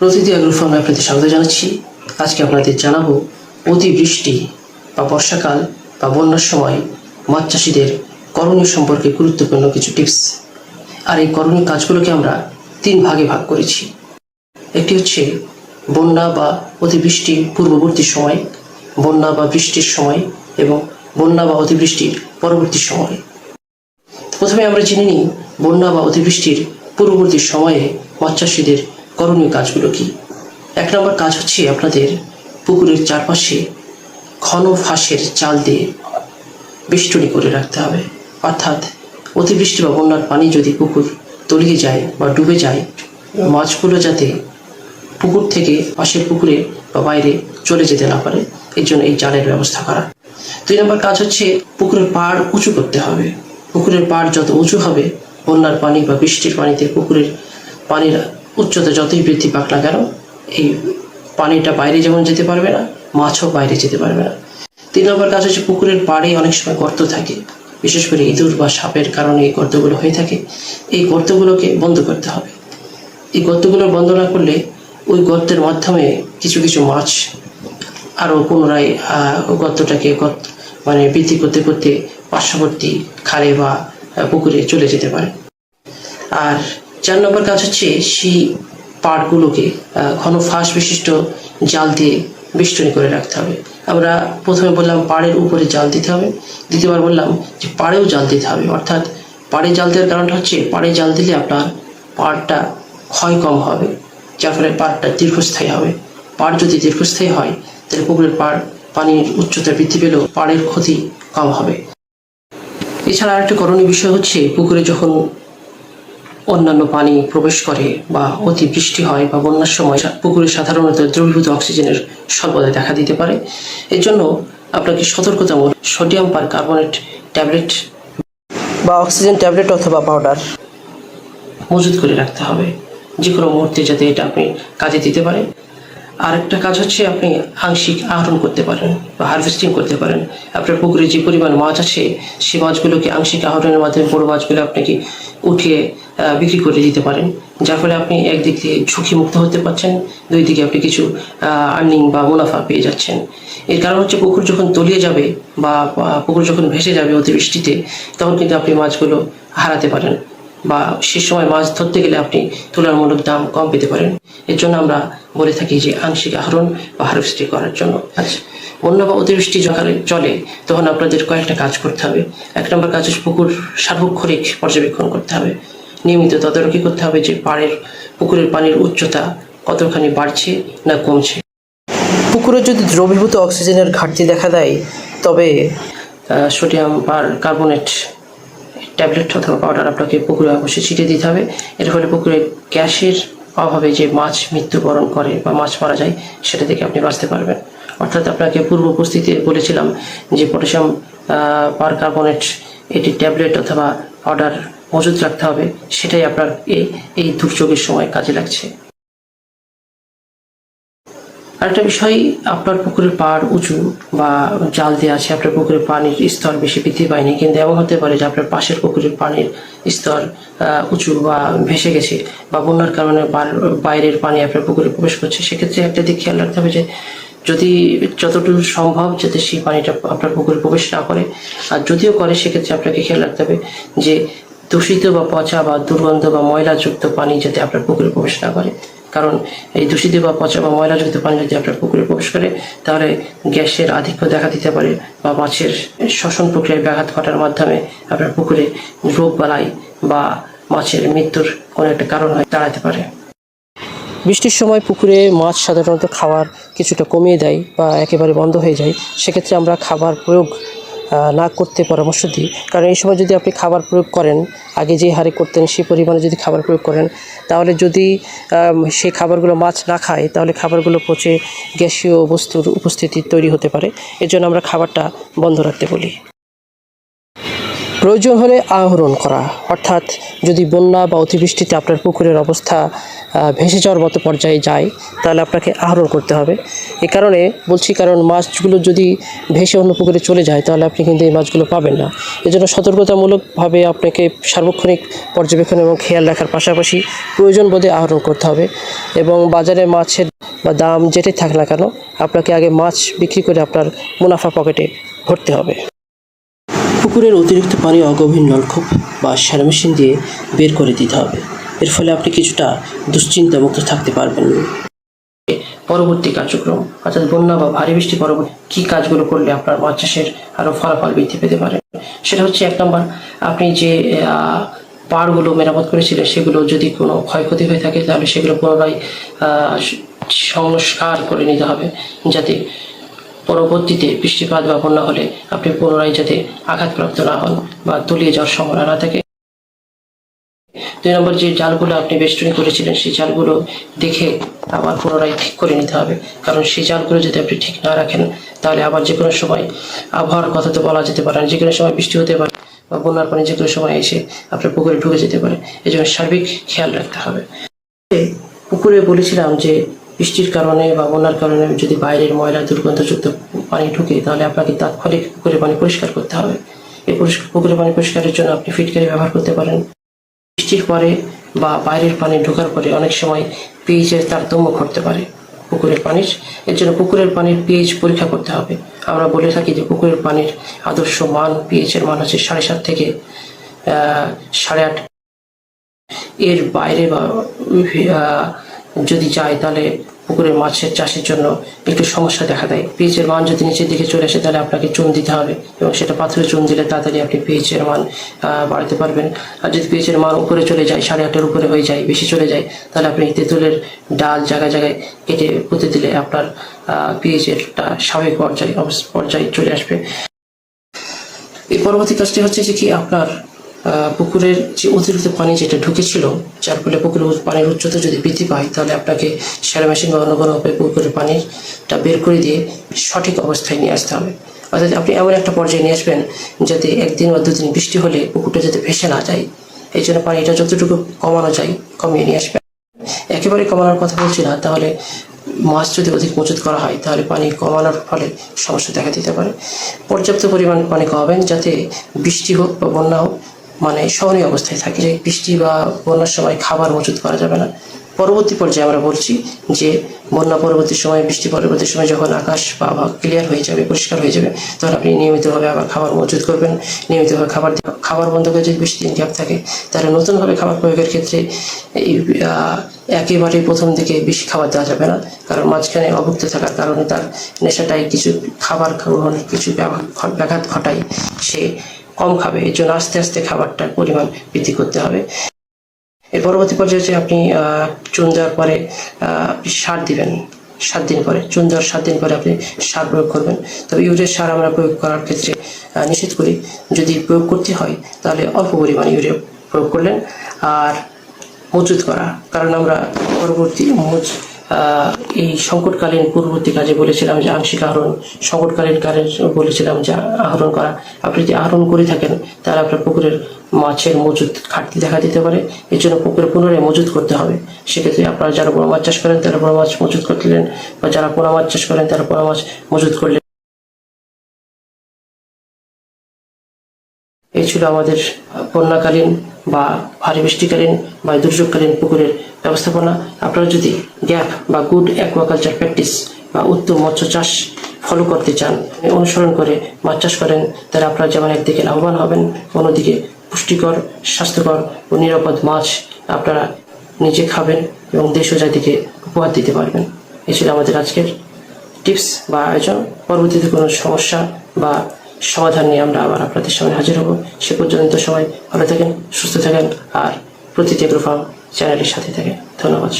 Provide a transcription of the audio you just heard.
প্রতিটি অ্যাগ্রো ফার্মে আপনাদের স্বাগত জানাচ্ছি। আজকে আপনাদের জানাবো অতিবৃষ্টি বা বর্ষাকাল বা বন্যার সময় মাছ চাষিদের করণীয় সম্পর্কে গুরুত্বপূর্ণ কিছু টিপস। আর এই করণীয় কাজগুলোকে আমরা 3 ভাগে ভাগ করেছি। একটি হচ্ছে বন্যা বা অতিবৃষ্টির পূর্ববর্তী সময়, বন্যা বা বৃষ্টির সময় এবং বন্যা বা অতিবৃষ্টির পরবর্তী সময়। প্রথমে আমরা জেনে নিই বন্যা বা অতিবৃষ্টির পূর্ববর্তী সময়ে মাছ চাষিদের করণীয় কাজগুলো কি। 1 নম্বর কাজ হচ্ছে আপনাদের পুকুরের চারপাশে ঘন ফাঁসের জাল দিয়ে বেষ্টনী করে রাখতে হবে। অর্থাৎ অতিবৃষ্টি বা বন্যার পানি যদি পুকুর তলিয়ে যায় বা ডুবে যায়, মাছগুলো যাতে পুকুর থেকে পাশের পুকুরে বা বাইরে চলে যেতে না পারে, এর জন্য এই জালের ব্যবস্থা করা। 2 নম্বর কাজ হচ্ছে পুকুরের পাড় উঁচু করতে হবে। পুকুরের পাড় যত উঁচু হবে, বন্যার পানি বা বৃষ্টির পানিতে পুকুরের পানির উচ্চতা যতই বৃদ্ধি পাক না কেন, এই পানিটা বাইরে যেমন যেতে পারবে না, মাছও বাইরে যেতে পারবে না। 3 নম্বর কাজ হচ্ছে পুকুরের পাড়ে অনেক সময় গর্ত থাকে, বিশেষ করে ইঁদুর বা সাপের কারণে এই গর্তগুলো হয়ে থাকে। এই গর্তগুলোকে বন্ধ করতে হবে। এই গর্তগুলো বন্ধ না করলে ওই গর্তের মাধ্যমে কিছু কিছু মাছ আরও পুনরায় গর্তটাকে বৃদ্ধি করতে করতে পার্শ্ববর্তী খালে বা পুকুরে চলে যেতে পারে। আর 4 নম্বর কাজ হচ্ছে সেই পাড়গুলোকে ঘন ফাঁস বিশিষ্ট জাল দিয়ে বেষ্টনী করে রাখতে হবে। আমরা প্রথমে বললাম পাড়ের উপরে জাল দিতে হবে, দ্বিতীয়বার বললাম যে পাড়েও জাল দিতে হবে। অর্থাৎ পাড়ে জাল দেওয়ার কারণটা হচ্ছে পাড়ে জাল দিলে আপনার পাড়টা ক্ষয় কম হবে, যার ফলে পাড়টা দীর্ঘস্থায়ী হবে। পাড় যদি দীর্ঘস্থায়ী হয় তাহলে পুকুরের পানির উচ্চতা বৃদ্ধি পেলেও পাড়ের ক্ষতি কম হবে। এছাড়া আরেকটা করণীয় বিষয় হচ্ছে পুকুরে যখন অন্যান্য পানি প্রবেশ করে বা অতিবৃষ্টি হয় বা বন্যার সময় পুকুরে সাধারণত দ্রবীভূত অক্সিজেনের স্বল্পতা দেখা দিতে পারে। এর জন্য আপনাকে সতর্কতামূলক সোডিয়াম পারকার্বনেট ট্যাবলেট বা অক্সিজেন ট্যাবলেট অথবা পাউডার মজুত করে রাখতে হবে, যে কোনো মুহূর্তে যাতে এটা আপনি কাজে দিতে পারে। আরেকটা কাজ হচ্ছে আপনি আংশিক আহরণ করতে পারেন বা হারভেস্টিং করতে পারেন। আপনার পুকুরে যে পরিমাণ মাছ আছে সেই মাছগুলোকে আংশিক আহরণের মাধ্যমে বড় মাছগুলো আপনাকে উঠিয়ে বিক্রি করে দিতে পারেন, যার ফলে আপনি একদিক দিয়ে ঝুঁকিমুক্ত হতে পারছেন, 2 দিকে আপনি কিছু আর্নিং বা মুনাফা পেয়ে যাচ্ছেন। এর কারণ হচ্ছে পুকুর যখন তলিয়ে যাবে বা পুকুর যখন ভেসে যাবে অতিবৃষ্টিতে, তখন কিন্তু আপনি মাছগুলো হারাতে পারেন বা সে সময় মাছ ধরতে গেলে আপনি তুলনামূলক দাম কম পেতে পারেন। এর জন্য আমরা বলে থাকি যে আংশিক আহরণ বা হারভেস্টিং করার জন্য। আচ্ছা, বন্যা বা অতিবৃষ্টি যখন চলে তখন আপনাদের কয়েকটা কাজ করতে হবে। 1 নম্বর কাজ হচ্ছে পুকুর সার্বক্ষণিক পর্যবেক্ষণ করতে হবে। নিয়মিত তদারকি করতে হবে যে পুকুরের পানির উচ্চতা কতখানি বাড়ছে না কমছে। পুকুরে যদি দ্রবীভূত অক্সিজেনের ঘাটতি দেখা দেয়, তবে সোডিয়াম কার্বনেট ট্যাবলেট অথবা পাউডার আপনাকে পুকুরে অবশ্যই ছিটিয়ে দিতে হবে। এর ফলে পুকুরে গ্যাসের অভাবে যে মাছ মৃত্যুবরণ করে বা মাছ মারা যায়, সেটা থেকে আপনি বাঁচতে পারবেন। অর্থাৎ আপনাকে পূর্ব উপস্থিতিতে বলেছিলাম যে পটাশিয়াম পারকার্বনেট এটি ট্যাবলেট অথবা পাউডার মজুত রাখতে হবে, সেটাই আপনার এই দুর্যোগের সময় কাজে লাগছে। আরেকটা বিষয়, আপনার পুকুরের পাড় উঁচু বা জাল দেওয়া আছে, আপনার পুকুরের পানির স্তর বেশি বৃদ্ধি পায়নি, কিন্তু এমন হতে পারে যে আপনার পাশের পুকুরের পানির স্তর উঁচু বা ভেসে গেছে বা বন্যার কারণে বাইরের পানি আপনার পুকুরে প্রবেশ করছে। সেক্ষেত্রে একটা দিক খেয়াল রাখতে হবে যে যদি যতটুকু সম্ভব যাতে সেই পানিটা আপনার পুকুরে প্রবেশ না করে, আর যদিও করে সেক্ষেত্রে আপনাকে খেয়াল রাখতে হবে যে দূষিত বা পচা বা দুর্গন্ধ বা ময়লাযুক্ত পানি যাতে আপনার পুকুরে প্রবেশ না করে। কারণ এই দূষিত বা পচা বা ময়লাযুক্ত পানি যদি আপনার পুকুরে প্রবেশ করে, তাহলে গ্যাসের আধিক্য দেখা দিতে পারে বা মাছের শ্বসন প্রক্রিয়ায় ব্যাঘাত ঘটার মাধ্যমে আপনার পুকুরে রোগ বালাই বা মাছের মৃত্যুর কোনো একটা কারণ হয়ে দাঁড়াতে পারে। বৃষ্টির সময় পুকুরে মাছ সাধারণত খাবার কিছুটা কমিয়ে দেয় বা একেবারে বন্ধ হয়ে যায়। সেক্ষেত্রে আমরা খাবার প্রয়োগ না করতে পরামর্শ দিই, কারণ এই সময় যদি আপনি খাবার প্রয়োগ করেন, আগে যে হারে করতেন সেই পরিমাণে যদি খাবার প্রয়োগ করেন, তাহলে যদি সেই খাবারগুলো মাছ না খায়, তাহলে খাবারগুলো পচে গ্যাসীয় বস্তুর উপস্থিতি তৈরি হতে পারে। এর জন্য আমরা খাবারটা বন্ধ রাখতে বলি। প্রয়োজন হলে আহরণ করা, অর্থাৎ যদি বন্যা বা অতিবৃষ্টিতে আপনার পুকুরের অবস্থা ভেসে যাওয়ার মতো পর্যায়ে যায়, তাহলে আপনাকে আহরণ করতে হবে। এ কারণে বলছি, কারণ মাছগুলো যদি ভেসে অন্য পুকুরে চলে যায় তাহলে আপনি কিন্তু এই মাছগুলো পাবেন না। এজন্য সতর্কতামূলকভাবে আপনাকে সার্বক্ষণিক পর্যবেক্ষণ এবং খেয়াল রাখার পাশাপাশি প্রয়োজন বোধে আহরণ করতে হবে। এবং বাজারে মাছের বা দাম যেটাই থাক না কেন, আপনাকে আগে মাছ বিক্রি করে আপনার মুনাফা পকেটে ভরতে হবে। পুকুরের অতিরিক্ত পানি অগভীর নলকূপ বা শ্যালো মেশিন দিয়ে বের করে দিতে হবে। এর ফলে আপনি কিছুটা দুশ্চিন্তামুক্ত থাকতে পারবেন। পরবর্তী কার্যক্রম, অর্থাৎ বন্যা বা ভারী বৃষ্টি পরবর্তী কী কাজগুলো করলে আপনার মাছ চাষের আরও ফলাফল বৃদ্ধি পেতে পারে, সেটা হচ্ছে 1 নম্বর, আপনি যে পাড়গুলো মেরামত করেছিলেন সেগুলো যদি কোনো ক্ষয়ক্ষতি হয়ে থাকে তাহলে সেগুলো পুনরায় সংস্কার করে নিতে হবে, যাতে পরবর্তীতে বৃষ্টিপাত বা বন্যা হলে আপনি পুনরায় যাতে আঘাতপ্রাপ্ত না হন বা তলিয়ে যাওয়ার সম্ভাবনা না থাকে। 2 নম্বর, যে জালগুলো আপনি বেষ্টনী করেছিলেন সেই জালগুলো দেখে আবার পুনরায় ঠিক করে নিতে হবে, কারণ সেই জালগুলো যদি আপনি ঠিক না রাখেন তাহলে আবার যে কোনো সময়, আবহাওয়ার কথা তো বলা যেতে পারে না, যে কোনো সময় বৃষ্টি হতে পারে বা বন্যার পানি যে কোনো সময় এসে আপনার পুকুরে ঢুকে যেতে পারে। এই জন্য সার্বিক খেয়াল রাখতে হবে। পুকুরে বলেছিলাম যে বৃষ্টির কারণে বা বন্যার কারণে যদি বাইরের ময়লা দুর্গন্ধযুক্ত পানি ঢুকে তাহলে আপনাকে তাৎক্ষণিক পুকুরের পানি পরিষ্কার করতে হবে। এই পুকুরের পানি পরিষ্কারের জন্য আপনি ফিটকারি ব্যবহার করতে পারেন। বৃষ্টির পরে বা বাইরের পানি ঢোকার পরে অনেক সময় পিএইচের তারতম্য ঘটতে পারে পুকুরের পানির। এর জন্য পুকুরের পানির পিএইচ পরীক্ষা করতে হবে। আমরা বলে থাকি যে পুকুরের পানির আদর্শ মান, পিএইচের মান হচ্ছে 7.5 থেকে 8.5। এর বাইরে বা যদি যায় তাহলে পুকুরের মাছের চাষের জন্য একটু সমস্যা দেখা দেয়। পিএইচের মান যদি নিচের দিকে চলে আসে তাহলে আপনাকে চুন দিতে হবে, এবং সেটা পাথরে চুন দিলে তাড়াতাড়ি আপনি পিএইচের মান বাড়াতে পারবেন। আর যদি পিএইচের মান উপরে চলে যায়, 8.5-এর উপরে হয়ে যায়, বেশি চলে যায়, তাহলে আপনি তেঁতুলের ডাল জায়গায় জায়গায় কেটে পুঁতে দিলে আপনার পিএইচেরটা স্বাভাবিক পর্যায়ে চলে আসবে। এই পরবর্তী কাজটি হচ্ছে যে কি, আপনার পুকুরের যে অতিরিক্ত পানি যেটা ঢুকেছিল, যার ফলে পুকুরের পানির উচ্চতা যদি বৃদ্ধি পায়, তাহলে আপনাকে শ্যালো মেশিন বা অন্য কোনো পুকুরের পানিটা বের করে দিয়ে সঠিক অবস্থায় নিয়ে আসতে হবে। অর্থাৎ আপনি এমন একটা পর্যায়ে নিয়ে আসবেন যাতে 1 দিন বা 2 দিন বৃষ্টি হলে পুকুরটা যাতে ভেসে না যায়। এই জন্য পানিটা যতটুকু কমানো যায় কমিয়ে নিয়ে আসবেন। একেবারে কমানোর কথা বলছি না, তাহলে মাছ যদি অধিক মজুত করা হয় তাহলে পানি কমানোর ফলে সমস্যা দেখা দিতে পারে। পর্যাপ্ত পরিমাণ পানি খাওয়াবেন, যাতে বৃষ্টি হোক বা বন্যা হোক মানে সহনীয় অবস্থায় থাকে। যে বৃষ্টি বা বন্যার সময় খাবার মজুত করা যাবে না। পরবর্তী পর্যায়ে আমরা বলছি যে বন্যা পরবর্তী সময়, বৃষ্টি পরবর্তী সময় যখন আকাশ বা আবহাওয়া ক্লিয়ার হয়ে যাবে, পরিষ্কার হয়ে যাবে, তখন আপনি নিয়মিতভাবে আবার খাবার মজুত করবেন। নিয়মিতভাবে খাবার বন্ধ করে যদি 20 দিন গ্যাপ থাকে, তাহলে নতুনভাবে খাবার প্রয়োগের ক্ষেত্রে এই একেবারে প্রথম দিকে বেশি খাবার দেওয়া যাবে না, কারণ মাঝখানে অভুক্ত থাকার কারণে তার নেশাটাই কিছু খাবার গ্রহণের কিছু ব্যাঘাত ঘটায়, সে কম খাবে। এর জন্য আস্তে আস্তে খাবারটার পরিমাণ বৃদ্ধি করতে হবে। এর পরবর্তী পর্যায়ে হচ্ছে আপনি চুন দেওয়ার পরে আপনি সার দিবেন। 7 দিন পরে, চুন দেওয়ার 7 দিন পরে আপনি সার প্রয়োগ করবেন। তবে ইউরিয়া সার আমরা প্রয়োগ করার ক্ষেত্রে নিষেধ করি। যদি প্রয়োগ করতে হয় তাহলে অল্প পরিমাণে ইউরিয়া প্রয়োগ করলেন। আর মজুত করা, কারণ আমরা পরবর্তী এই সংকটকালীন পূর্ববর্তী কাজে বলেছিলাম যে আংশিক আহরণ, সংকটকালীন কাজে বলেছিলাম যে আহরণ করা। আপনি যদি আহরণ করে থাকেন তাহলে আপনার পুকুরের মাছের মজুত ঘাটতি দেখা দিতে পারে। এর জন্য পুকুরে পুনরায় মজুত করতে হবে। সেক্ষেত্রে আপনারা যারা বড় মাছ চাষ করেন তারা বড় মাছ মজুত করলেন, বা যারা পোনা মাছ চাষ করেন তারা পোনা মাছ মজুত করলেন। এই ছিল আমাদের বন্যাকালীন বা ভারী বৃষ্টিকালীন বা দুর্যোগকালীন পুকুরের ব্যবস্থাপনা। আপনারা যদি গ্যাপ বা গুড অ্যাকুয়াকালচার প্র্যাকটিস বা উত্তম মৎস্য চাষ ফলো করতে চান, অনুসরণ করে মাছ চাষ করেন, তাহলে আপনারা যেমন একদিকে লাভবান হবেন, অন্যদিকে পুষ্টিকর, স্বাস্থ্যকর ও নিরাপদ মাছ আপনারা নিজে খাবেন এবং দেশ ও জাতিকে উপহার দিতে পারবেন। এই ছিল আমাদের আজকের টিপস বা আয়োজন। পরবর্তীতে কোনো সমস্যা বা সমাধান নিয়ে আমরা আবার আপনাদের সামনে হাজির হব। সে পর্যন্ত সবাই ভালো থাকেন, সুস্থ থাকেন, আর প্রতিটি এগ্রো ফার্ম চ্যানেলের সাথে থাকেন। ধন্যবাদ।